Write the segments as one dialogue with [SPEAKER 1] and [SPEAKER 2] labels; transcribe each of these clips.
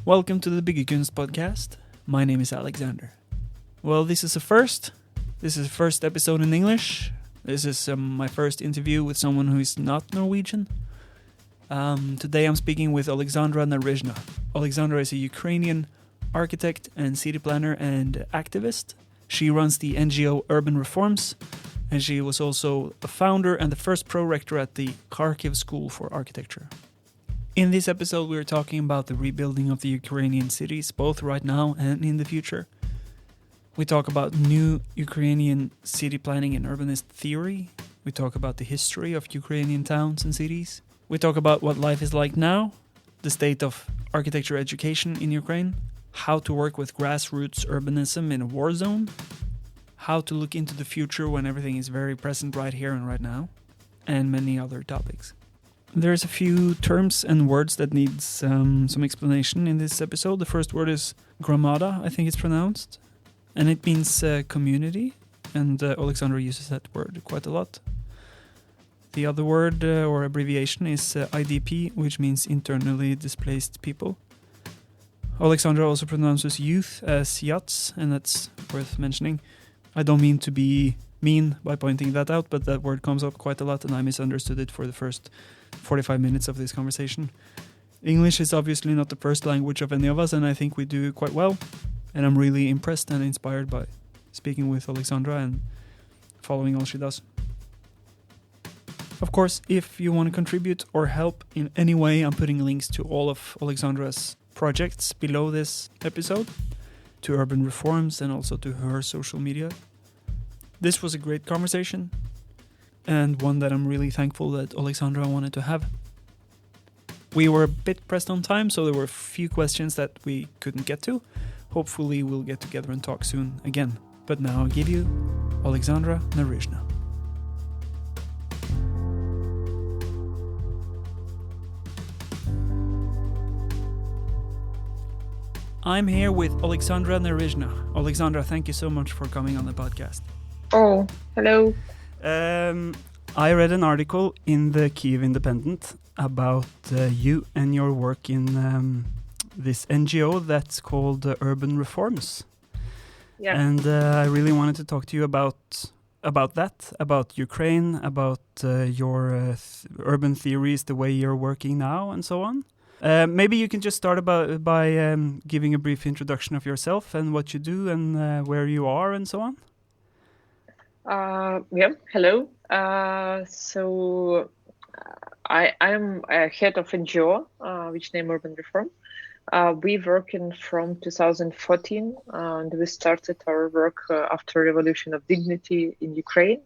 [SPEAKER 1] Welcome to the Bigger Kunst podcast. My name is Alexander. Well, this is a first. This is the first episode in English. This is my first interview with someone who is not Norwegian. Today I'm speaking with Oleksandra Naryzhna. Oleksandra is a Ukrainian architect and city planner and activist. She runs the NGO Urban Reforms, and she was also a founder and the first pro-rector at the Kharkiv School for Architecture. In this episode, we're talking about the rebuilding of the Ukrainian cities, both right now and in the future. We talk about new Ukrainian city planning and urbanist theory. We talk about the history of Ukrainian towns and cities. We talk about what life is like now, the state of architecture education in Ukraine, how to work with grassroots urbanism in a war zone, how to look into the future when everything is very present right here and right now, and many other topics. There's a few terms and words that needs some explanation in this episode. The first word is gramada, I think it's pronounced, and it means community, and Oleksandra uses that word quite a lot. The other word or abbreviation is IDP, which means internally displaced people. Oleksandra also pronounces youth as yats, and that's worth mentioning. I don't mean to be mean by pointing that out, but that word comes up quite a lot, and I misunderstood it for the first 45 minutes of this conversation. English is obviously not the first language of any of us, and I think we do quite well. And I'm really impressed and inspired by speaking with Oleksandra and following all she does. Of course, if you want to contribute or help in any way, I'm putting links to all of Oleksandra's projects below this episode, to Urban Reforms and also to her social media. This was a great conversation, and one that I'm really thankful that Oleksandra wanted to have. We were a bit pressed on time, so there were a few questions that we couldn't get to. Hopefully we'll get together and talk soon again. But now I'll give you Oleksandra Naryzhna. I'm here with Oleksandra Naryzhna. Oleksandra, thank you so much for coming on the podcast.
[SPEAKER 2] Oh, hello.
[SPEAKER 1] I read an article in the Kyiv Independent about you and your work in this NGO that's called Urban Reforms.
[SPEAKER 2] Yeah.
[SPEAKER 1] And I really wanted to talk to you about that, about Ukraine, about your urban theories, the way you're working now, and so on. Maybe you can just start by giving a brief introduction of yourself and what you do and where you are and so on.
[SPEAKER 2] Hello. I'm a head of NGO, which name Urban Reform. We working from 2014, and we started our work after Revolution of Dignity in Ukraine,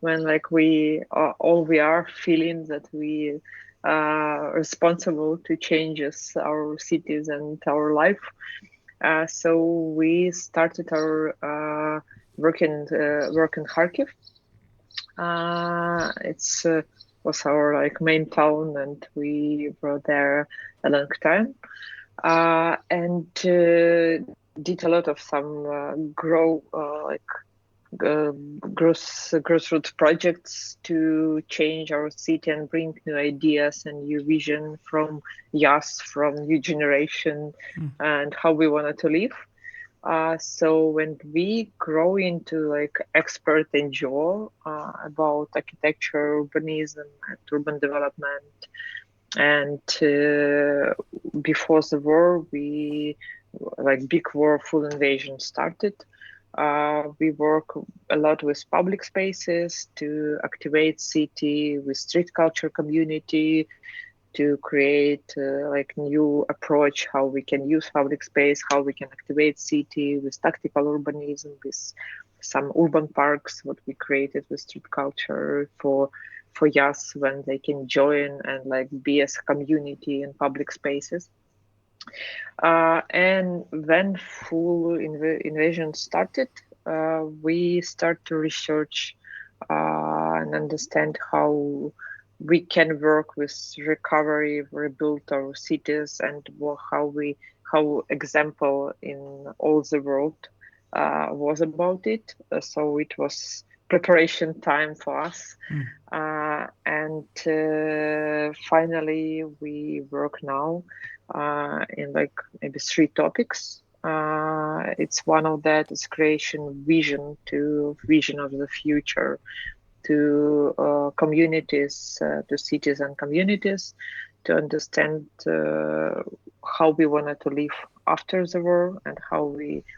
[SPEAKER 2] when we are feeling that we are responsible to changes our cities and our life. So we started our work in Kharkiv. It's was our main town, and we were there a long time, and did a lot of some grassroots projects to change our city and bring new ideas and new vision from new generation, and how we wanted to live. So when we grow into expert NGO about architecture, urbanism, and urban development, and before the war, big war, full invasion started. We work a lot with public spaces to activate city, with street culture community, to create new approach how we can use public space, how we can activate city with tactical urbanism, with some urban parks what we created with street culture for youth when they can join and be as a community in public spaces. And when full invasion started, we start to research and understand how we can work with recovery, rebuild our cities, and how example in all the world was about it. So it was preparation time for us. And finally we work now in like maybe 3 topics. It's one of that is creation vision of the future to communities, to cities and communities, to understand how we wanted to live after the war and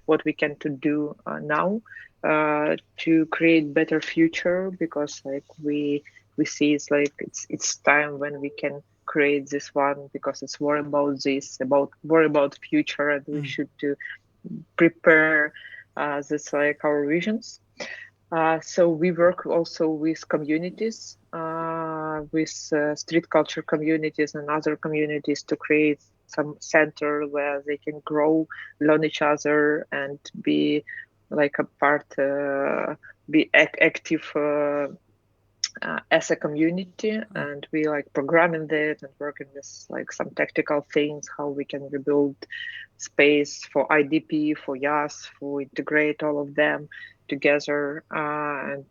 [SPEAKER 2] what we can to do now to create better future, because like we see it's like it's time when we can create this one, because it's more about more about future, and we should to prepare this like our visions. So we work also with communities, with street culture communities and other communities to create some center where they can grow, learn each other, and be like a part, be active as a community. And we like programming that and working with like some tactical things, how we can rebuild space for IDP, for YAS, for integrate all of them together. And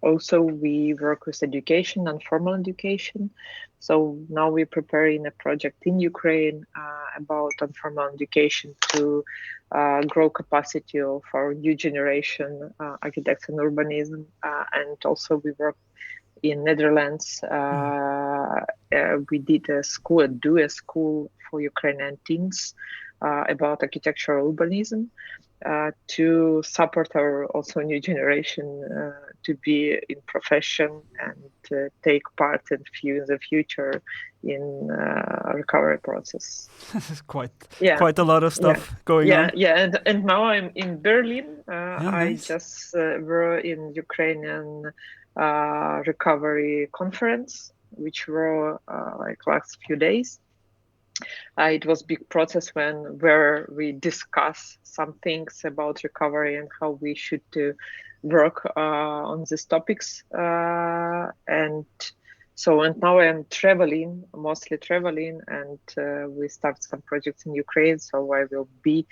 [SPEAKER 2] also we work with education and formal education. So now we're preparing a project in Ukraine about informal education to grow capacity of our new generation architects and urbanism. And also we work in Netherlands. We did a school for Ukrainian teens about architectural urbanism to support our also new generation to be in profession and take part in the future in recovery process.
[SPEAKER 1] Quite a lot of stuff going on.
[SPEAKER 2] And now I'm in Berlin. I
[SPEAKER 1] nice.
[SPEAKER 2] just were in Ukrainian recovery conference, which were like last few days. It was big process where we discuss some things about recovery and how we should work on these topics. And now I'm mostly traveling, and we start some projects in Ukraine. So I will be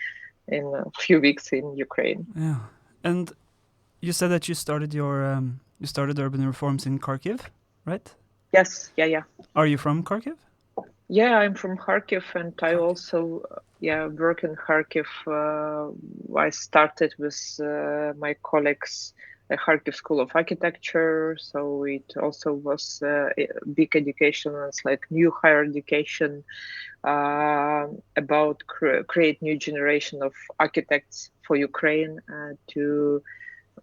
[SPEAKER 2] in a few weeks in Ukraine.
[SPEAKER 1] Yeah, and you said that you started urban reforms in Kharkiv, right?
[SPEAKER 2] Yes, yeah.
[SPEAKER 1] Are you from Kharkiv?
[SPEAKER 2] Yeah, I'm from Kharkiv, and I also work in Kharkiv. I started with my colleagues at Kharkiv School of Architecture, so it also was a big education. It's like new higher education about create new generation of architects for Ukraine to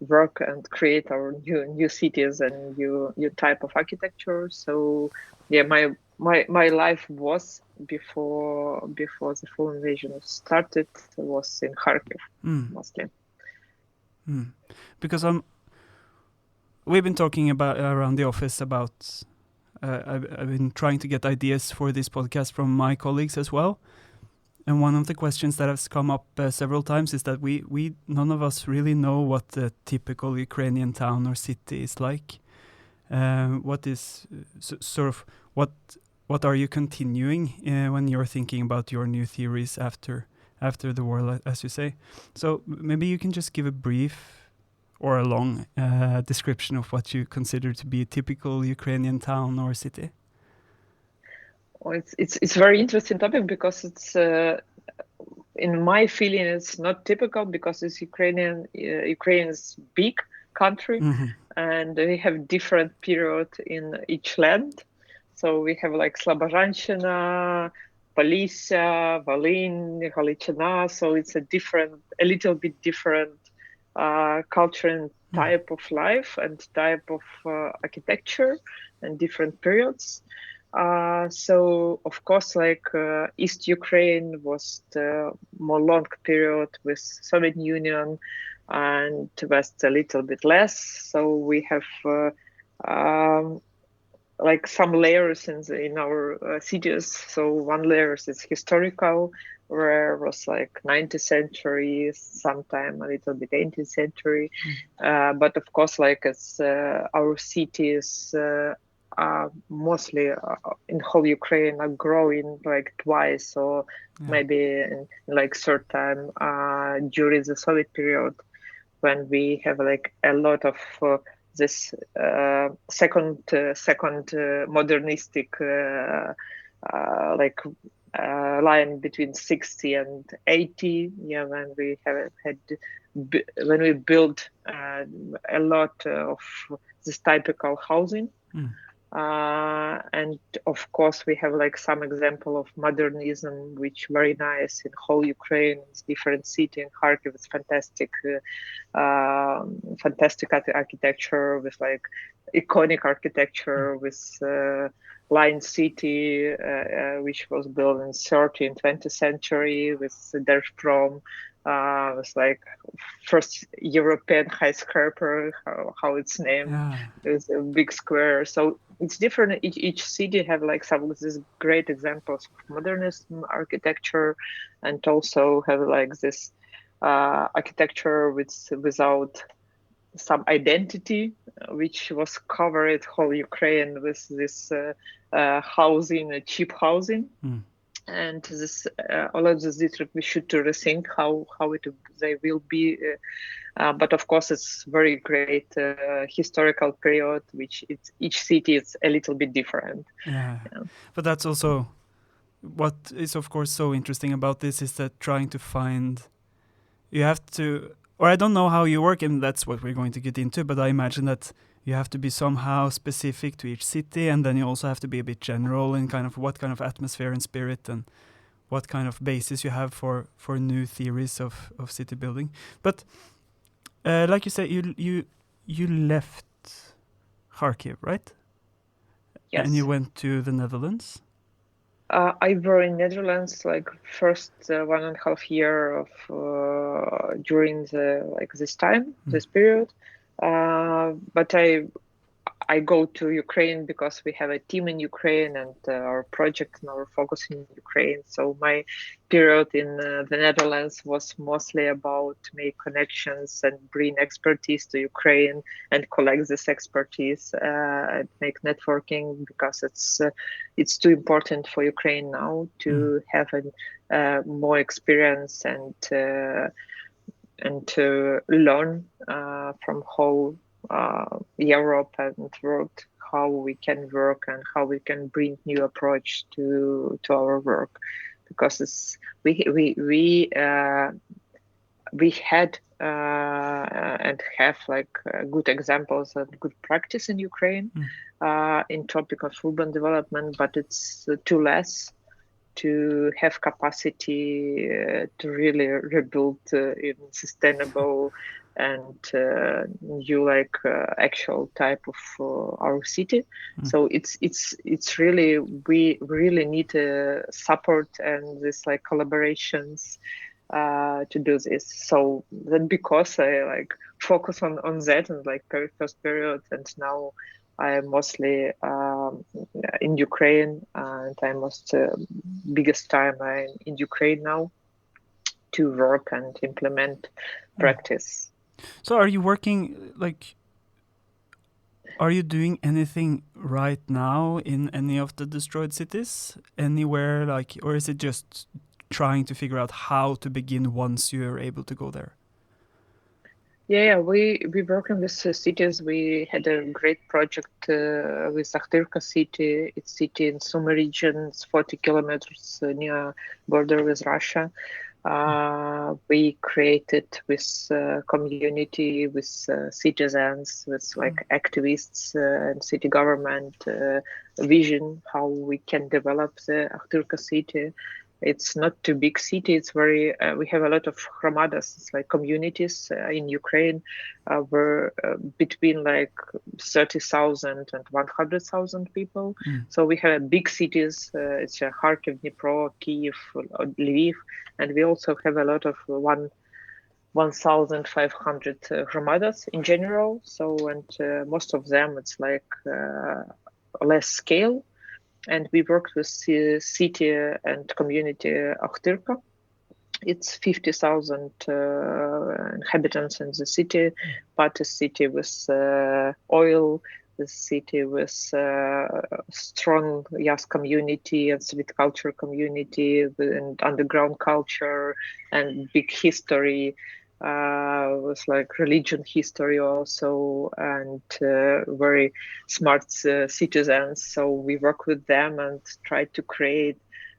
[SPEAKER 2] work and create our new cities and new type of architecture. So yeah, my life was before the full invasion started was in Kharkiv mostly.
[SPEAKER 1] Because we've been talking about around the office about I've been trying to get ideas for this podcast from my colleagues as well. And one of the questions that has come up several times is that we none of us really know what the typical Ukrainian town or city is like. What is sort of what are you continuing when you're thinking about your new theories after the war, as you say? So maybe you can just give a brief or a long description of what you consider to be a typical Ukrainian town or city.
[SPEAKER 2] Well, it's very interesting topic, because it's in my feeling it's not typical, because it's Ukraine's big country, and we have different period in each land. So we have like Slobozhanщина, Polisia, Volyn, Галичина. So it's a little bit different culture and type of life and type of architecture and different periods. So of course, like East Ukraine was the more long period with Soviet Union, and West a little bit less. So we have like some layers in our cities. So one layer is historical, where it was like 19th century, sometime a little bit 18th century. But of course, like it's our cities mostly in whole Ukraine are growing like twice, or maybe in like third time during the Soviet period, when we have like a lot of this second modernistic like line between 60 and 80. Yeah, when we have had when we built a lot of this typical housing. And of course, we have like some example of modernism, which very nice in whole Ukraine. It's different city in Kharkiv. It's fantastic, fantastic architecture with like iconic architecture with line city, which was built in 13th, 20th century with Dersprom. It's like first European skyscraper, how it's named. It's a big square. So it's different. Each city have like some of these great examples of modernism architecture, and also have like this architecture without some identity, which was covered whole Ukraine with this housing, cheap housing. And this all of this district we should to rethink how they will be, but of course it's very great historical period, which each city is a little bit different.
[SPEAKER 1] But that's also what is of course so interesting about this, is that trying to find, you have to, or I don't know how you work, and that's what we're going to get into, but I imagine that you have to be somehow specific to each city, and then you also have to be a bit general in kind of what kind of atmosphere and spirit and what kind of basis you have for new theories of city building. But like you say, you left Kharkiv, right?
[SPEAKER 2] Yes.
[SPEAKER 1] And you went to the Netherlands?
[SPEAKER 2] I were in Netherlands like first 1.5 year of during this time, this period. But I go to Ukraine because we have a team in Ukraine, and our project and our focus in Ukraine. So my period in the Netherlands was mostly about make connections and bring expertise to Ukraine and collect this expertise and make networking, because it's too important for Ukraine now to have more experience and to learn from whole Europe and world how we can work and how we can bring new approach to our work, because we had and have like good examples and good practice in Ukraine in topic of urban development, but it's too less to have capacity to really rebuild in sustainable and new actual type of our city. So it's really, we really need support and this like collaborations to do this. So that because I focus on that and first period, and now I am mostly in Ukraine, and I most biggest time I'm in Ukraine now to work and implement practice.
[SPEAKER 1] So are you working are you doing anything right now in any of the destroyed cities anywhere, or is it just trying to figure out how to begin once you're able to go there?
[SPEAKER 2] Yeah, we work in these cities. We had a great project with Okhtyrka city. It's city in Sumy region. It's 40 kilometers near border with Russia. We created with community, with citizens, with activists and city government vision how we can develop the Okhtyrka city. It's not too big city. It's very. We have a lot of hromadas. It's like communities in Ukraine, were between 30,000 and 100,000 people. So we have big cities. It's Kharkiv, Dnipro, Kyiv, Lviv, and we also have a lot of 1,500 hromadas in general. So and most of them it's less scale. And we worked with city and community Okhtyrka. It's 50,000 inhabitants in the city, but a city with oil, the city with strong community and street culture community and underground culture and big history. Was religion history also, and very smart citizens. So we work with them and try to create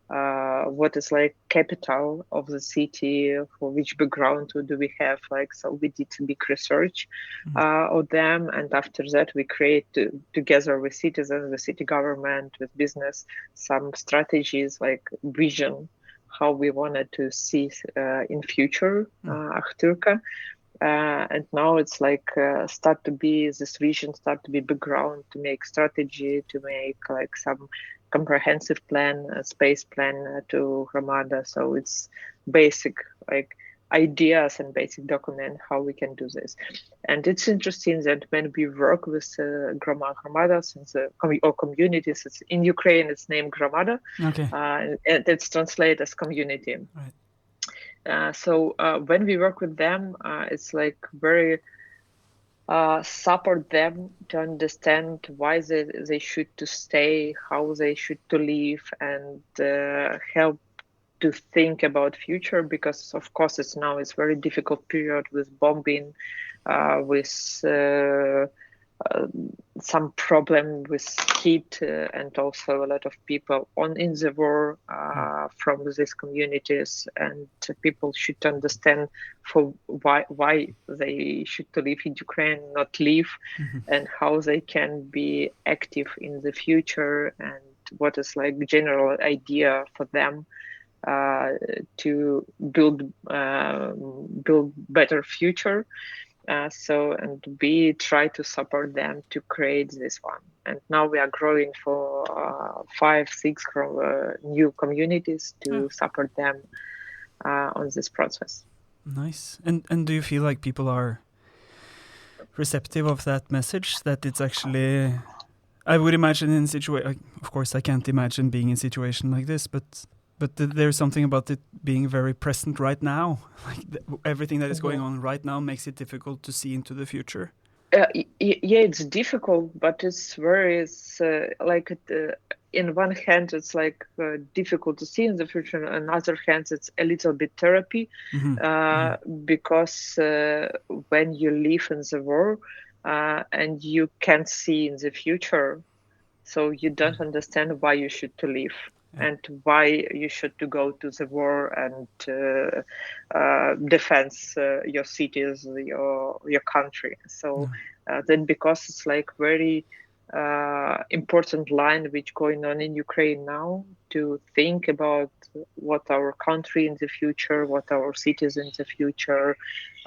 [SPEAKER 2] what is like capital of the city, for which background do we have, like, so we did big research of them, and after that we create together with citizens, the city government, with business, some strategies like vision, how we wanted to see in future Okhtyrka. And now it's like start to be this vision, start to be background, to make strategy, to make like some comprehensive plan, space plan to Gramada. So it's basic like ideas and basic document how we can do this. And it's interesting that when we work with Gramadas or communities, it's, in Ukraine it's named Gramada,
[SPEAKER 1] Okay.
[SPEAKER 2] and it's translated as community.
[SPEAKER 1] Right.
[SPEAKER 2] So when we work with them, it's like very support them to understand why they should to stay, how they should to live, and help to think about future, because of course it's very difficult period with bombing, with some problem with heat, and also a lot of people in the war from these communities, and people should understand for why they should to live in Ukraine, not leave, and how they can be active in the future, and what is like general idea for them to build better future. And we try to support them to create this one. And now we are growing for 5-6 new communities to support them on this process.
[SPEAKER 1] Nice. And do you feel like people are receptive of that message, that it's actually, I would imagine in a situation, of course I can't imagine being in a situation like this, but there's something about it being very present right now. Like everything that is going on right now makes it difficult to see into the future.
[SPEAKER 2] Yeah, it's difficult, but it's very in one hand it's like difficult to see in the future. On the other hand, it's a little bit therapy, because when you live in the war and you can't see in the future, so you don't understand why you should to live. And why you should to go to the war and defend your cities, your country. So then, because it's like very important line which going on in Ukraine now, to think about what our country in the future, what our cities in the future,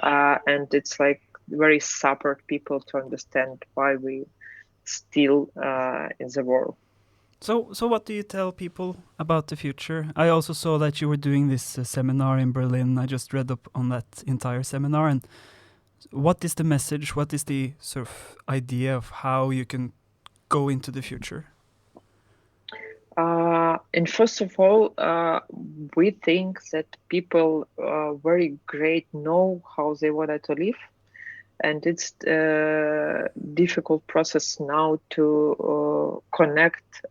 [SPEAKER 2] and it's like very support people to understand why we still in the war.
[SPEAKER 1] So what do you tell people about the future? I also saw that you were doing this seminar in Berlin. I just read up on that entire seminar. And what is the message? What is the sort of idea of how you can go into the future?
[SPEAKER 2] And first of all, we think that people very great know how they wanted to live. And it's a difficult process now to connect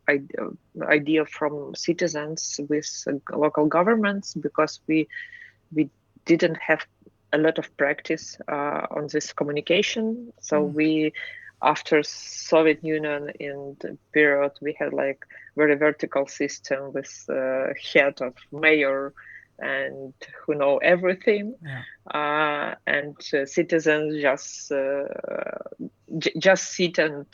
[SPEAKER 2] idea from citizens with local governments, because we didn't have a lot of practice on this communication. So we, after Soviet Union in the period, we had like very vertical system with head of mayor and who know everything, and citizens just sit and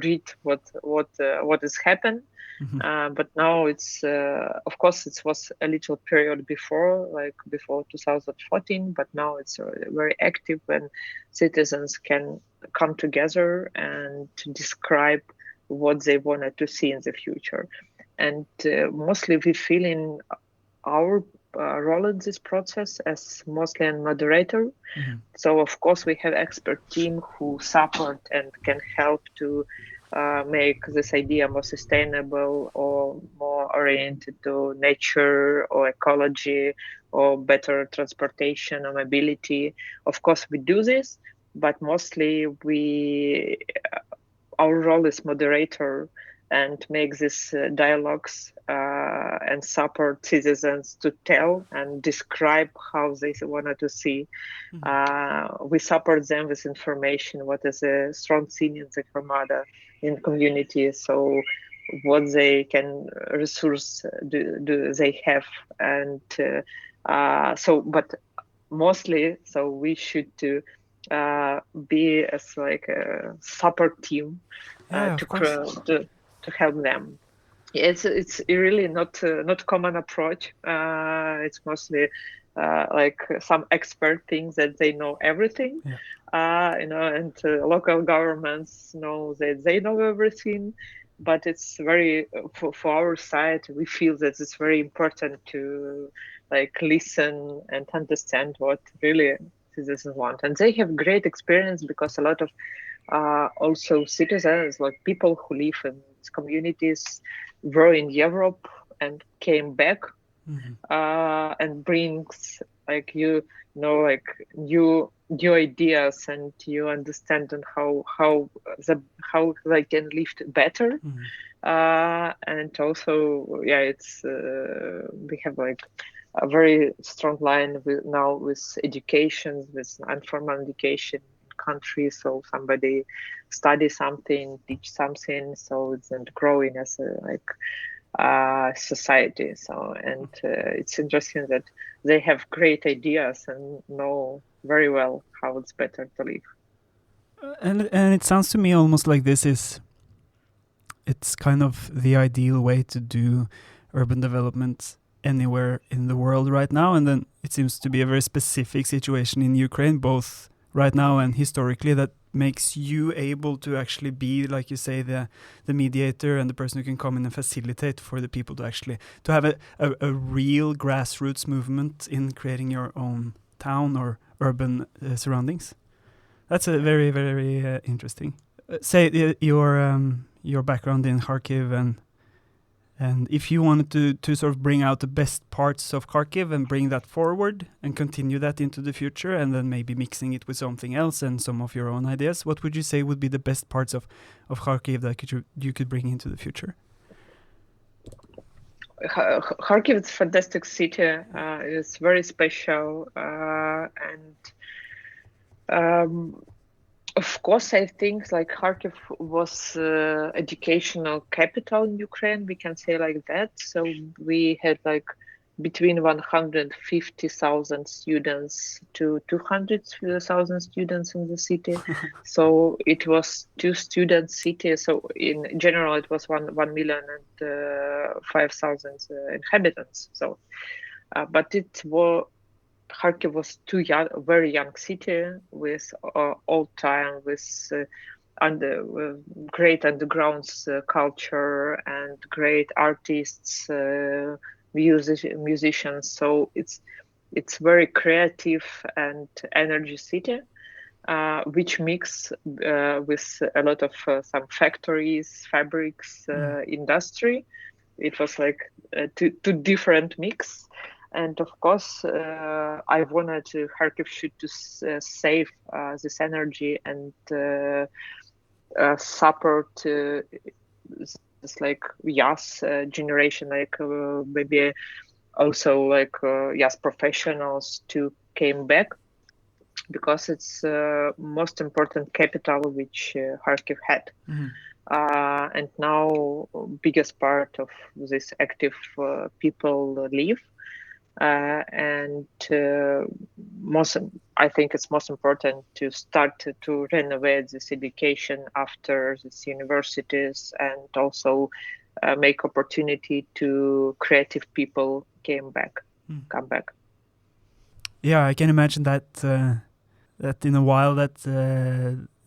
[SPEAKER 2] read what has happened. But now it's of course it was a little period before 2014, but now it's very active when citizens can come together and describe what they wanted to see in the future. And mostly we feel in our role in this process as mostly a moderator. So of course we have expert team who support and can help to make this idea more sustainable or more oriented to nature or ecology or better transportation or mobility. Of course we do this, but mostly our role is moderator and make these dialogues and support citizens to tell and describe how they wanted to see. We support them with information, what is a strong scene in the Gramada in community. So what they can resource do they have, and but mostly so we should to be as like a support team
[SPEAKER 1] Of course.
[SPEAKER 2] to help them. It's really not common approach. It's mostly like some expert thinks that they know everything, and local governments know that they know everything. But it's very for our side, we feel that it's very important to like listen and understand what really citizens want, and they have great experience because a lot of also citizens, like people who live in these communities, were in Europe and came back, and brings like like new ideas, and you understand on how they can live better. And also, it's we have like a very strong line with education, with informal education country. So somebody study something, teach something, so it's and growing as a society. So and it's interesting that they have great ideas and know very well how it's better to live.
[SPEAKER 1] And it sounds to me almost like it's kind of the ideal way to do urban development anywhere in the world right now. And then it seems to be a very specific situation in Ukraine, both right now and historically, that makes you able to actually be, like you say, the mediator and the person who can come in and facilitate for the people to actually to have a real grassroots movement in creating your own town or urban surroundings. That's a very, very interesting. Say your background in Kharkiv, and if you wanted to sort of bring out the best parts of Kharkiv and bring that forward and continue that into the future, and then maybe mixing it with something else and some of your own ideas, what would you say would be the best parts of Kharkiv that you could bring into the future?
[SPEAKER 2] Kharkiv is a fantastic city. It's very special, and of course, I think like Kharkiv was educational capital in Ukraine. We can say like that. So we had like between 150,000 students to 200,000 students in the city. So it was two-student city. So in general, it was 1,005,000 inhabitants. So, but it was. Kharkiv was very young city with old time, with great underground culture and great artists, musicians. So it's very creative and energy city, which mix with a lot of some factories, fabrics, industry. It was like two different mix. And of course, I wanted Kharkiv should to save this energy and support this like generation, like maybe also like professionals to came back, because it's most important capital which Kharkiv had. And now biggest part of this active people live. And I think it's most important to start to renovate this education after these universities, and also make opportunity to creative people come back.
[SPEAKER 1] Yeah, I can imagine that that in a while that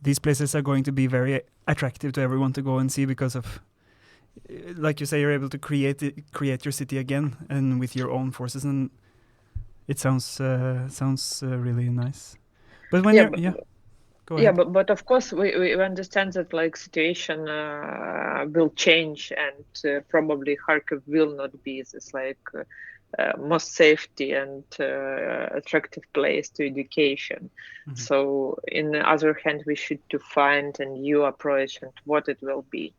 [SPEAKER 1] these places are going to be very attractive to everyone to go and see, because of, like you say, you're able to create your city again and with your own forces, and it sounds really nice. But when go ahead.
[SPEAKER 2] But of course we understand that like situation will change, and probably Kharkiv will not be this like most safety and attractive place to education. So in the other hand, we should to find a new approach and what it will be.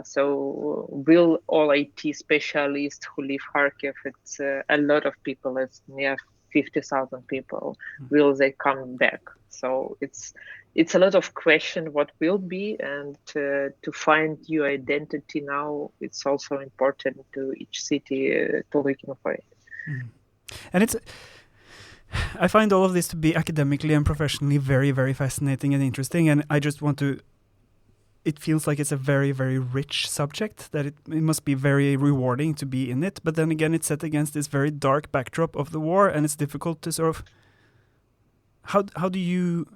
[SPEAKER 2] So will all IT specialists who leave Kharkiv, it's a lot of people, it's near 50,000 people, will they come back? So it's it's a lot of question what will be, and to find your identity now, it's also important to each city to looking for it.
[SPEAKER 1] And I find all of this to be academically and professionally very, very fascinating and interesting, and I just want to, it feels like it's a very, very rich subject, that it must be very rewarding to be in it, but then again it's set against this very dark backdrop of the war, and it's difficult to sort of, how do you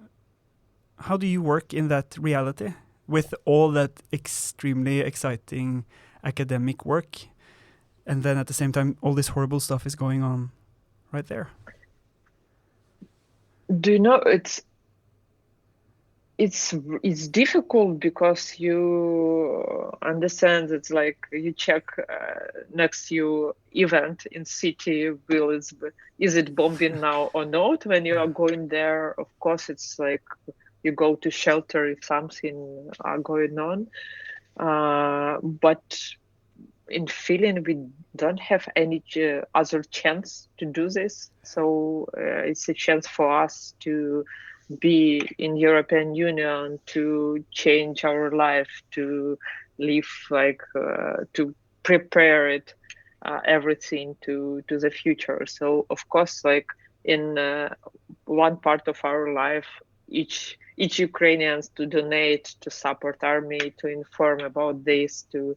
[SPEAKER 1] work in that reality with all that extremely exciting academic work, and then at the same time all this horrible stuff is going on right there?
[SPEAKER 2] Do you know, it's difficult because you understand it's like you check next to you event in city, is it bombing now or not? When you are going there, of course it's like you go to shelter if something are going on, but in feeling we don't have any other chance to do this, so it's a chance for us to be in European Union, to change our life, to live like to prepare it everything to the future. So of course, like in one part of our life, each Ukrainians to donate, to support army, to inform about this, to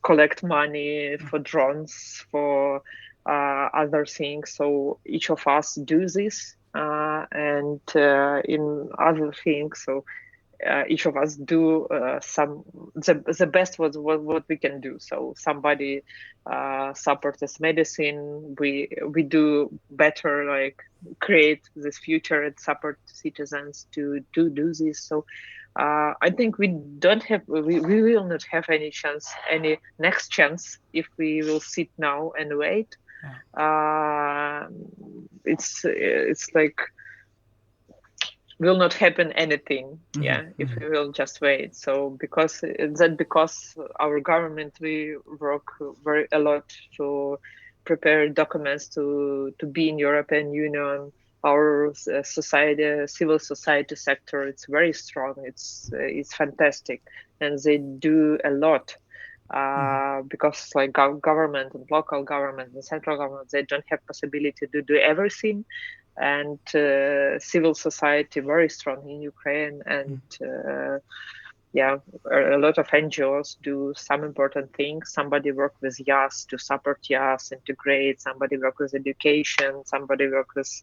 [SPEAKER 2] collect money for drones, for other things. So each of us do this, and in other things. So each of us do the best what we can do. So somebody support us medicine. We do better, like create this future and support citizens to do this. So I think we will not have any chance, any next chance, if we will sit now and wait. It's like will not happen anything, if we will just wait. So because our government, we work a lot to prepare documents to be in European Union. Our society, civil society sector, it's very strong. It's fantastic, and they do a lot. Because like government and local government and central government, they don't have possibility to do everything, and civil society very strong in Ukraine, and a lot of NGOs do some important things. Somebody work with YAS to support YAS, integrate. Somebody work with education. Somebody work with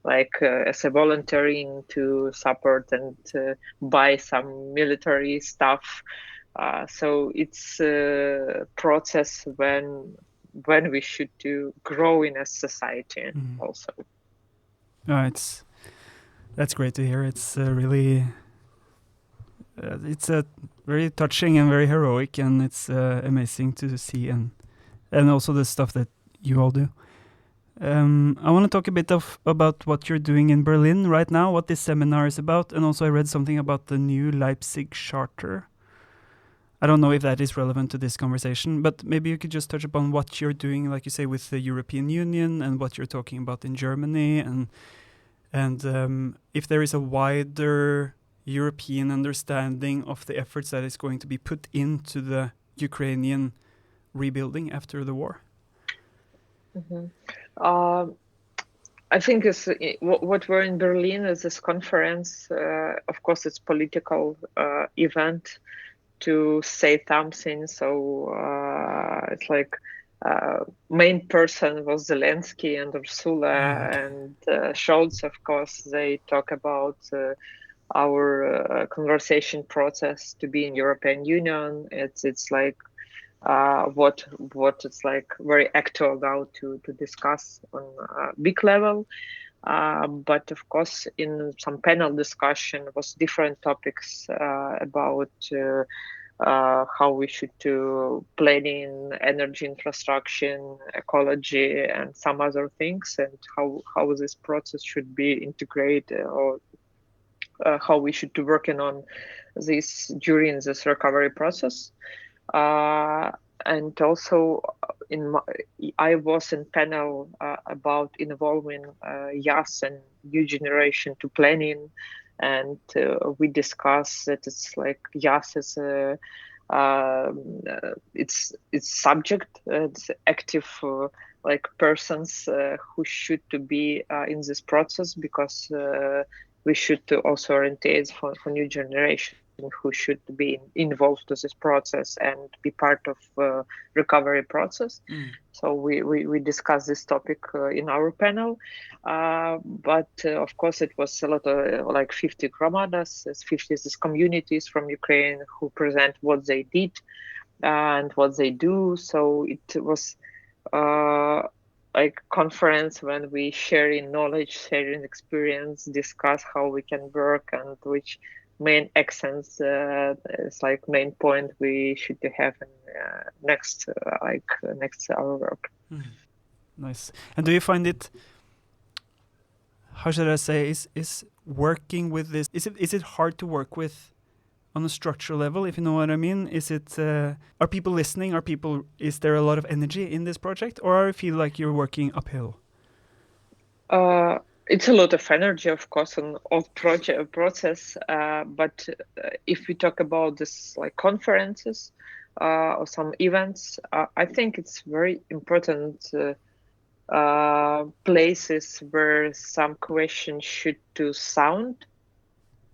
[SPEAKER 2] like as a volunteering to support and buy some military stuff. So it's a process when we should grow in a society also.
[SPEAKER 1] That's great to hear. It's really it's a very touching and very heroic, and it's amazing to see, and also the stuff that you all do. I want to talk a bit about what you're doing in Berlin right now, what this seminar is about, and also I read something about the new Leipzig Charter. I don't know if that is relevant to this conversation, but maybe you could just touch upon what you're doing, like you say, with the European Union, and what you're talking about in Germany, and if there is a wider European understanding of the efforts that is going to be put into the Ukrainian rebuilding after the war.
[SPEAKER 2] I think what we're in Berlin is this conference. Of course, it's political event to say something. So it's like main person was Zelensky and Ursula and Scholz. Of course, they talk about our conversation process to be in European Union. It's like what it's like very actual now to discuss on a big level. But of course, in some panel discussion was different topics about how we should do planning, energy infrastructure, ecology, and some other things, and how this process should be integrated, or how we should be working on this during this recovery process. and also I was in panel about involving YAS and new generation to planning, and we discussed that it's like YAS is a it's subject, it's active like persons who should to be in this process, because we should to also orientate for new generation who should be involved to this process and be part of recovery process. So we discussed this topic in our panel, but of course it was a lot of like 50 gromadas, 50 these communities from Ukraine who present what they did and what they do. So it was like conference when we sharing knowledge, sharing experience, discuss how we can work and which main accents is like main point we should have in next our work.
[SPEAKER 1] Nice. And do you find it, how should I say, is working with this, is it hard to work with on a structural level, if you know what I mean? Is it are people listening? Is there a lot of energy in this project, or I feel like you're working uphill?
[SPEAKER 2] It's a lot of energy, of course, on all process. But if we talk about this, like conferences or some events, I think it's very important places where some questions should to sound.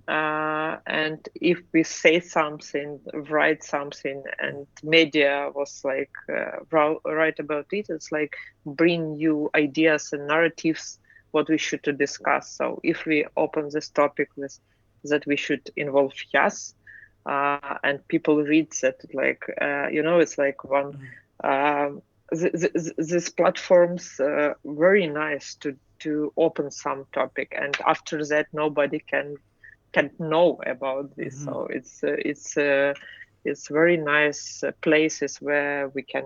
[SPEAKER 2] And if we say something, write something, and media was like write about it, it's like bring new ideas and narratives what we should to discuss. So if we open this topic with that we should involve YAS, and people read that, like it's like one these platforms very nice to open some topic, and after that nobody can know about this. So it's very nice places where we can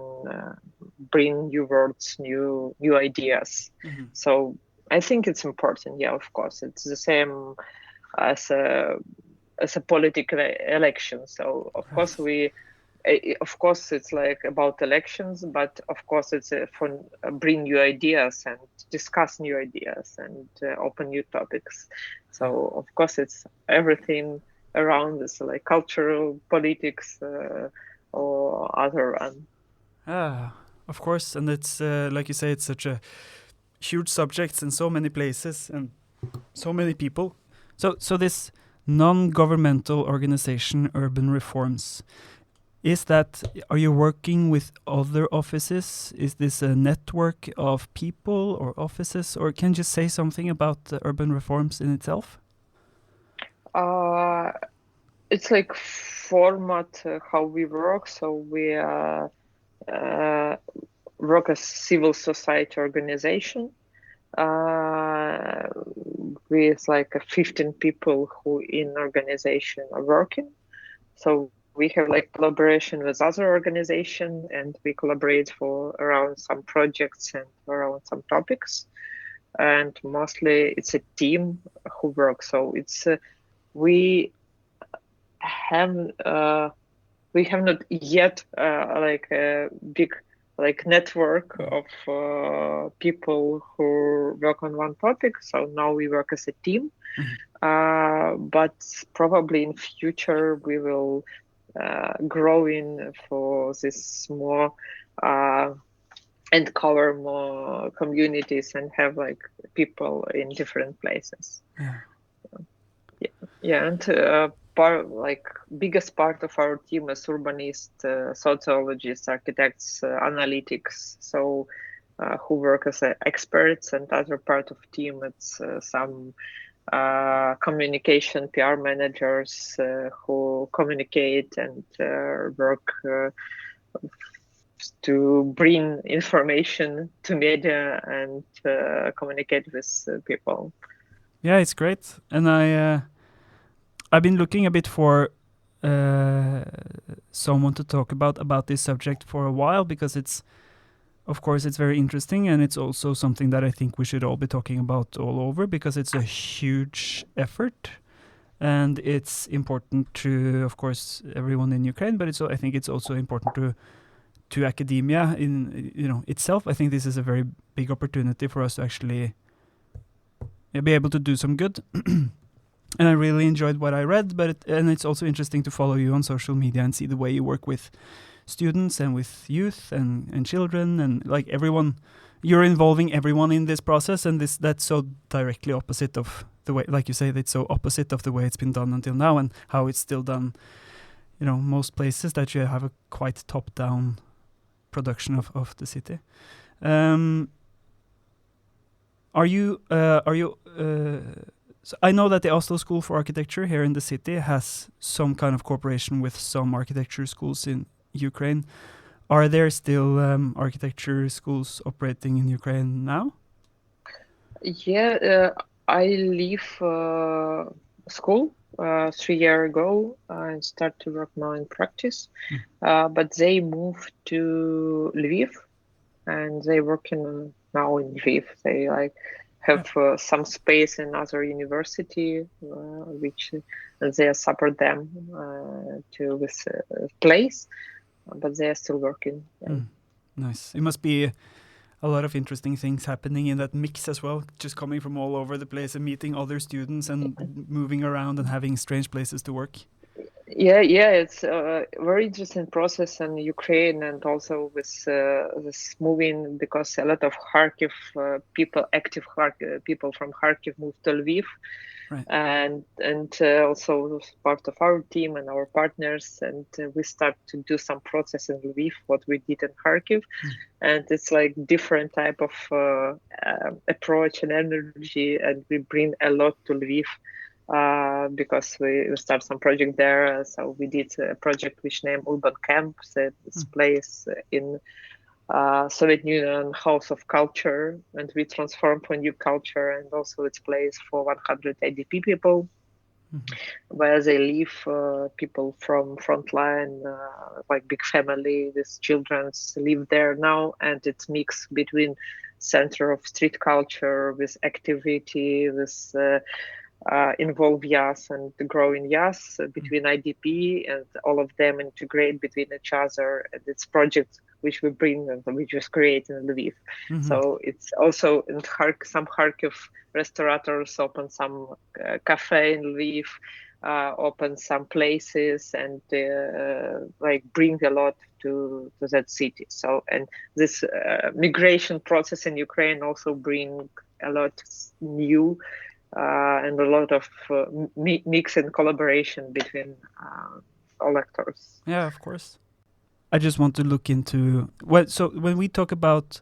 [SPEAKER 2] bring new words, new ideas. So I think it's important. Yeah, of course, it's the same as a political election. So of course it's like about elections, but of course it's for bring new ideas and discuss new ideas and open new topics. So of course it's everything around this, like cultural, politics, or other.
[SPEAKER 1] Of course, and it's like you say, it's such a huge subject in so many places and so many people. So this non-governmental organization, Urban Reforms, are you working with other offices? Is this a network of people or offices, or can you just say something about the Urban Reforms in itself?
[SPEAKER 2] It's like format how we work. So we work as civil society organization with like 15 people who in organization are working. So we have like collaboration with other organizations, and we collaborate for around some projects and around some topics. And mostly it's a team who works. So it's we have not yet like a big like network of people who work on one topic. So now we work as a team. But probably in future we will growing for this more and cover more communities and have like people in different places. And biggest part of our team is urbanists, sociologists, architects, analytics, so who work as experts, and other part of team it's some communication PR managers who communicate and work to bring information to media and communicate with people.
[SPEAKER 1] Yeah, it's great. And I've been looking a bit for someone to talk about this subject for a while, because of course it's very interesting, and it's also something that I think we should all be talking about all over, because it's a huge effort, and it's important to, of course, everyone in Ukraine, but I think it's also important to academia in itself. I think this is a very big opportunity for us to actually be able to do some good. And I really enjoyed what I read, and it's also interesting to follow you on social media and see the way you work with students and with youth and children and like everyone. You're involving everyone in this process, and that's so directly opposite of the way, like you say, that's so opposite of the way it's been done until now and how it's still done. Most places that you have a quite top-down production of the city. So I know that the Oslo School for Architecture here in the city has some kind of cooperation with some architecture schools in Ukraine. Are there still architecture schools operating in Ukraine now?
[SPEAKER 2] Yeah, I leave school 3 years ago and start to work now in practice. But they moved to Lviv, and they working now in Lviv. They have some space in other university, which they support them to this place, but they are still working.
[SPEAKER 1] Nice. It must be a lot of interesting things happening in that mix as well, just coming from all over the place and meeting other students and moving around and having strange places to work.
[SPEAKER 2] Yeah, it's a very interesting process in Ukraine, and also with this moving, because a lot of Kharkiv active people from Kharkiv moved to Lviv,
[SPEAKER 1] right.
[SPEAKER 2] and also part of our team and our partners, and we start to do some process in Lviv, what we did in Kharkiv, and it's like different type of approach and energy, and we bring a lot to Lviv. Because we start some project there. So we did a project which named Urban Camp, this place in Soviet Union House of Culture, and we transformed to a new culture, and also it's place for 100 IDP people, where they live, people from frontline, like big family with children live there now, and it's mixed between center of street culture with activity, with involve YAS and growing YAS between IDP, and all of them integrate between each other. And it's project which we bring and we just create in Lviv. So it's also in some Kharkiv restaurateurs open some cafe in Lviv, open some places, and bring a lot to that city. So, and this migration process in Ukraine also bring a lot new and a lot of mix and collaboration between all actors.
[SPEAKER 1] Yeah, of course. I just want to look into so when we talk about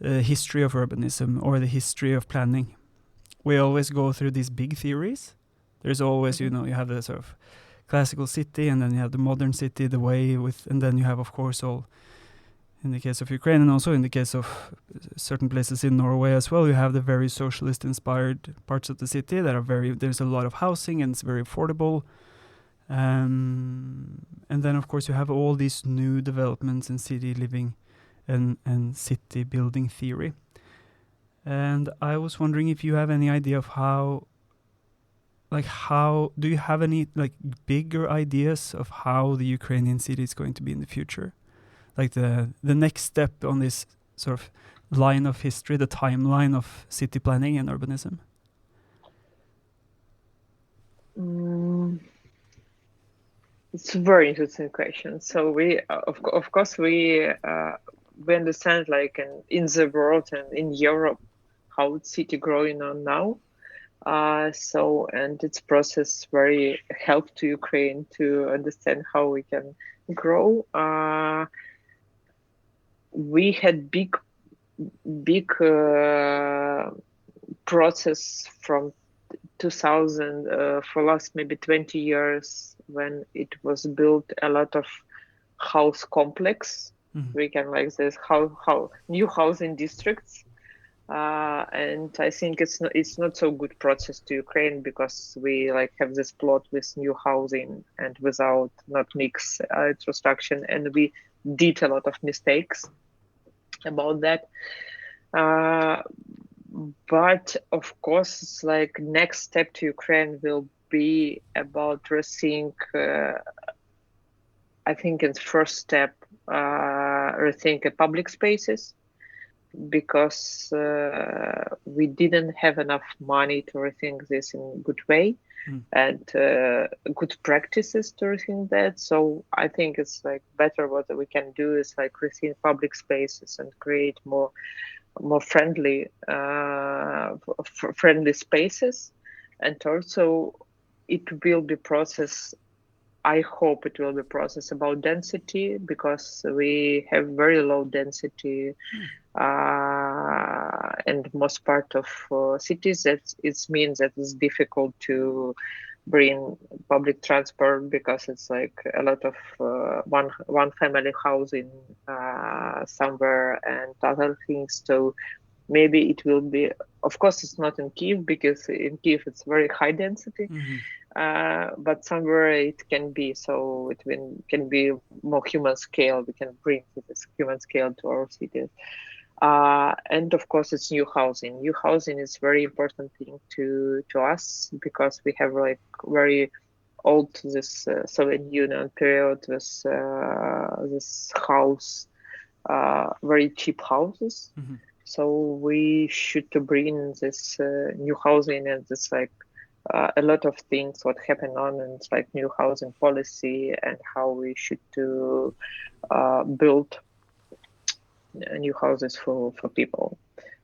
[SPEAKER 1] the history of urbanism or the history of planning, we always go through these big theories. There's always, you have the sort of classical city, and then you have the modern city, the way and then you have, of course, all. In the case of Ukraine, and also in the case of certain places in Norway as well, you have the very socialist-inspired parts of the city that are there's a lot of housing and it's very affordable. And then, of course, you have all these new developments in city living and city building theory. And I was wondering if you have any idea of how do you have any bigger ideas of how the Ukrainian city is going to be in the future? Like the next step on this sort of line of history, the timeline of city planning and urbanism?
[SPEAKER 2] It's a very interesting question. So we, of course, we understand in the world and in Europe how the city growing on now. And its process very help to Ukraine to understand how we can grow. We had big process from 2000 for last maybe 20 years when it was built a lot of house complex. We can this how new housing districts. And I think it's not so good process to Ukraine, because we have this plot with new housing and without not mix construction, and we did a lot of mistakes about that. But of course, next step to Ukraine will be about rethink. I think in the first step rethink public spaces, because we didn't have enough money to rethink this in a good way and good practices to rethink that. So I think it's like better what we can do is like rethink public spaces and create more friendly friendly spaces. And also it will be process, I hope it will be process about density, because we have very low density and most part of cities. That it means that it's difficult to bring public transport, because it's like a lot of one family housing somewhere and other things. So maybe it will be, of course it's not in Kyiv, because in Kyiv it's very high density, but somewhere it can be, so it can be more human scale. We can bring this human scale to our cities. And of course it's new housing. New housing is very important thing to us, because we have like very old this Soviet Union period, this house, very cheap houses. So we should to bring this new housing, and this like a lot of things what happen on, and it's like new housing policy and how we should to build new houses for people.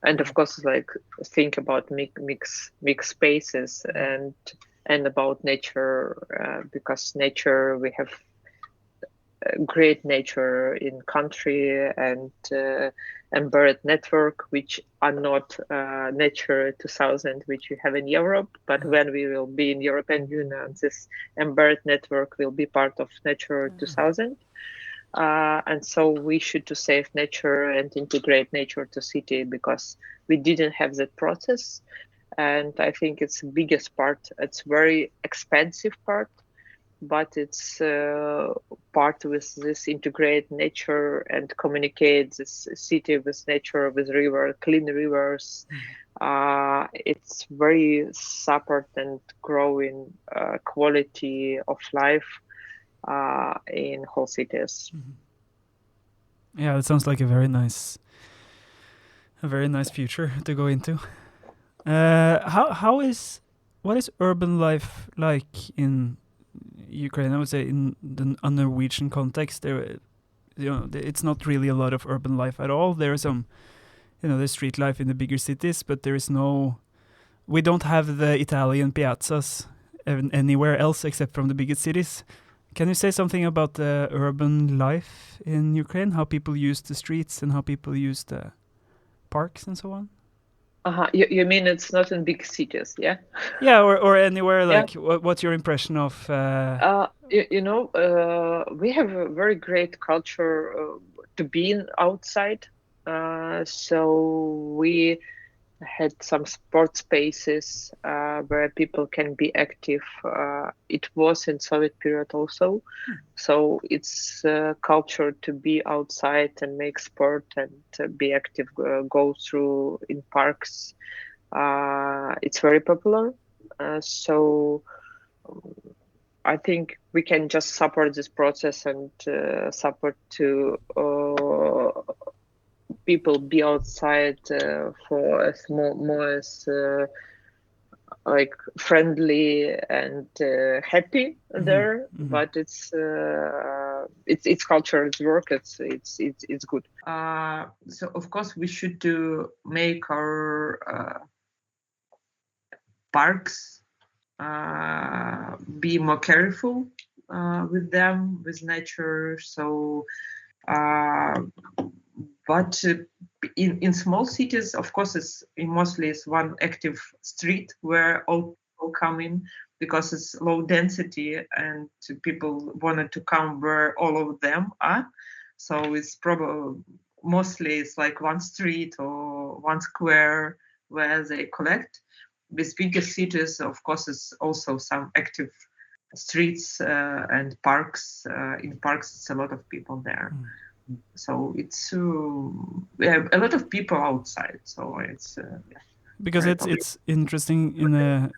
[SPEAKER 2] And of course like think about mix spaces and about nature, because nature, we have great nature in country, and embedded network, which are not nature 2000 which you have in Europe, but when we will be in European Union, this embedded network will be part of nature 2000. And so we should to save nature and integrate nature to city, because we didn't have that process. And I think it's the biggest part. It's very expensive part, but it's part with this integrate nature and communicate this city with nature, with river, clean rivers. It's very support and growing quality of life in whole cities.
[SPEAKER 1] Yeah, it sounds like a very nice future to go into. What is urban life like in Ukraine? I would say in the Norwegian context, there, it's not really a lot of urban life at all. There is some, there's street life in the bigger cities, but there is no. We don't have the Italian piazzas anywhere else except from the biggest cities. Can you say something about the urban life in Ukraine? How people use the streets and how people use the parks and so on?
[SPEAKER 2] You mean it's not in big cities, yeah?
[SPEAKER 1] Yeah, or anywhere. Like, what's your impression of?
[SPEAKER 2] We have a very great culture to being outside. So we had some sport spaces where people can be active. It was in Soviet period also. So it's culture to be outside and make sport and be active, go through in parks. It's very popular. So I think we can just support this process and support to people be outside for as more as like friendly and happy there. But it's culture, it's work, it's good. So of course we should make our parks be more careful with them, with nature. So but in small cities, of course, it's mostly one active street where all people come in, because it's low density and people wanted to come where all of them are. So it's probably mostly it's like one street or one square where they collect. With bigger cities, of course, it's also some active streets and parks. In parks, it's a lot of people there. So it's we have a lot of people outside. So it's
[SPEAKER 1] Because it's interesting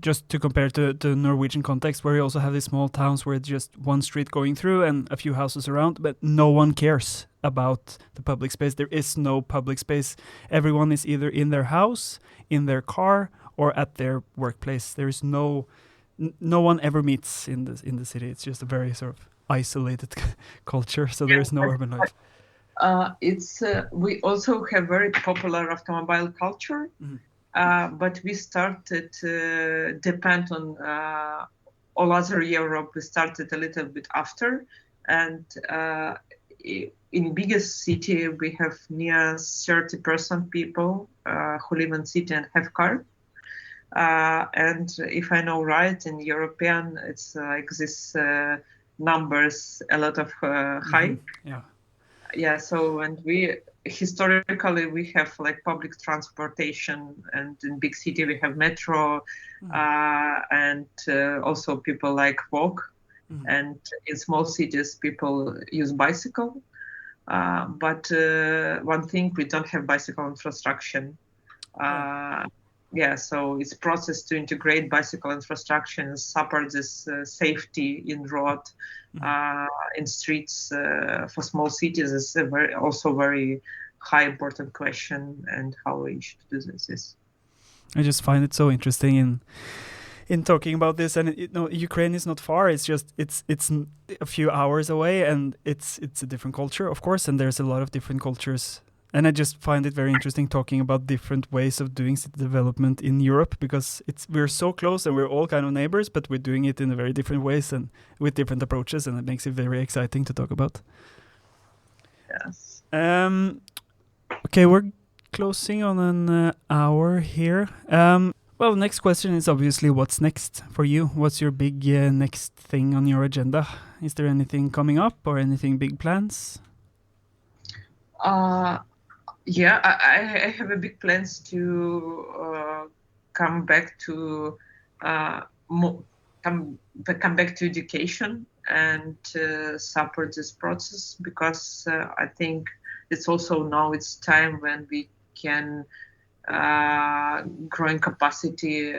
[SPEAKER 1] just to compare to Norwegian context, where you also have these small towns where it's just one street going through and a few houses around, but no one cares about the public space. There is no public space. Everyone is either in their house, in their car, or at their workplace. There is no one ever meets in the city. It's just a very sort of isolated culture. So there is no urban life.
[SPEAKER 2] We also have very popular automobile culture, but we started depend on all other Europe. We started a little bit after, and in biggest city we have near 30% people who live in city and have car. And if I know right, in European it's like this numbers a lot of high. Yeah, so and we historically we have like public transportation, and in big city we have metro, and also people like walk, and in small cities people use bicycle. But one thing, we don't have bicycle infrastructure. So it's process to integrate bicycle infrastructure and support this safety in road, in streets for small cities is also very high important question, and how we should do this.
[SPEAKER 1] I just find it so interesting in talking about this, and Ukraine is not far. It's just it's a few hours away, and it's a different culture, of course, and there's a lot of different cultures. And I just find it very interesting talking about different ways of doing city development in Europe, because we're so close and we're all kind of neighbors, but we're doing it in a very different ways and with different approaches, and it makes it very exciting to talk about.
[SPEAKER 2] Yes.
[SPEAKER 1] Okay, we're closing on an hour here. Well, next question is obviously what's next for you? What's your big next thing on your agenda? Is there anything coming up or anything big plans? I have a big plans to come back to education and support this process, because I think it's also now it's time when we can growing capacity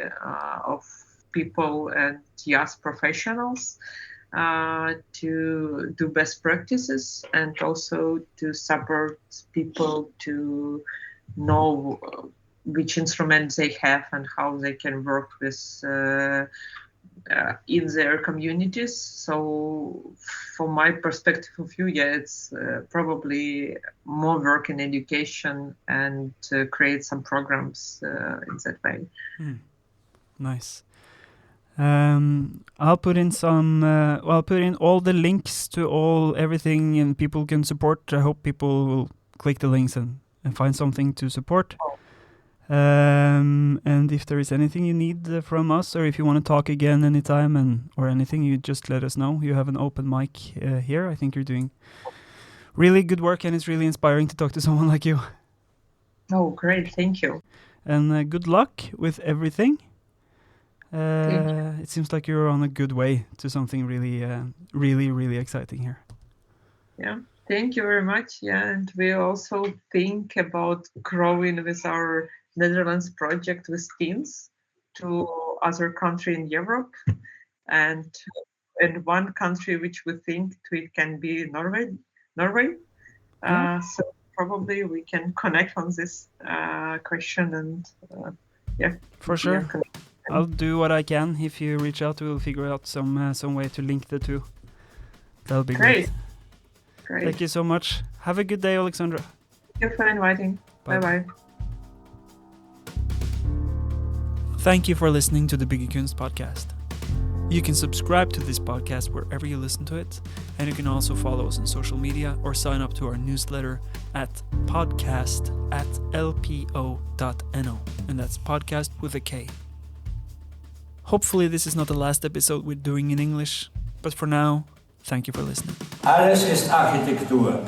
[SPEAKER 1] of people and young professionals to do best practices, and also to support people to know which instruments they have and how they can work with in their communities. So from my perspective of view, it's probably more work in education and create some programs in that way. Nice. I'll put in I'll put in all the links to everything, and people can support. I hope people will click the links and find something to support. And if there is anything you need from us, or if you want to talk again anytime or anything, you just let us know. You have an open mic here. I think you're doing really good work, and it's really inspiring to talk to someone like you.
[SPEAKER 2] Oh, great. Thank you.
[SPEAKER 1] And good luck with everything. It seems like you're on a good way to something really, really, really exciting here.
[SPEAKER 2] Yeah, thank you very much. Yeah, and we also think about growing with our Netherlands project with teams to other country in Europe, and one country which we think it can be Norway.
[SPEAKER 1] Yeah.
[SPEAKER 2] So probably we can connect on this question, and
[SPEAKER 1] for sure. I'll do what I can. If you reach out, we'll figure out some way to link the two. That'll be great. Thank you so much. Have a good day, Oleksandra.
[SPEAKER 2] Thank you for inviting. Bye-bye.
[SPEAKER 1] Thank you for listening to the Bygge Kunst podcast. You can subscribe to this podcast wherever you listen to it, and you can also follow us on social media or sign up to our newsletter at podcast@lpo.no, and that's podcast with a K. Hopefully this is not the last episode we're doing in English, but for now, thank you for listening.
[SPEAKER 3] Alles ist Architektur.